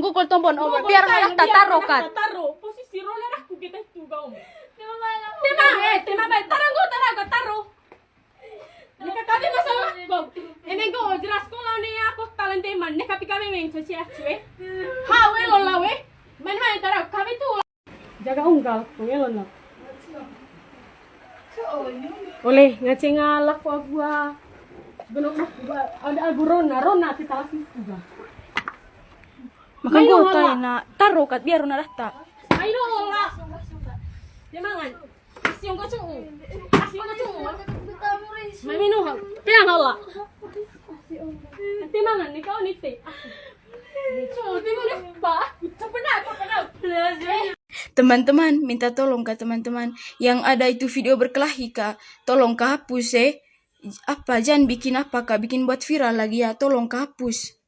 Gugol tombon obat biar malah taruh kat. Taruh posisi rola aku kita itu kau. Tema taruh. Nika kami masalah kau. Ini kau jelas kau lawan ni aku talent teman. Nika kami main sosial cuy. Hawe lolawe. Main taruh kami tu. Jaga unggal kau elon. Oleh ngaceng ngalak gua. Benok ada rona kita lagi juga. Makan gue tayo na taruh kat biar na rata. Ayo lah. Jangan. Asyong ko chung. May minuha. Piang Allah. Timangan ni kau ni te. Teman-teman, minta tolong kak teman-teman. Yang ada itu video berkelahi kak. Tolong kak hapus Jangan bikin apa kak, bikin buat viral lagi ya. Tolong kak hapus.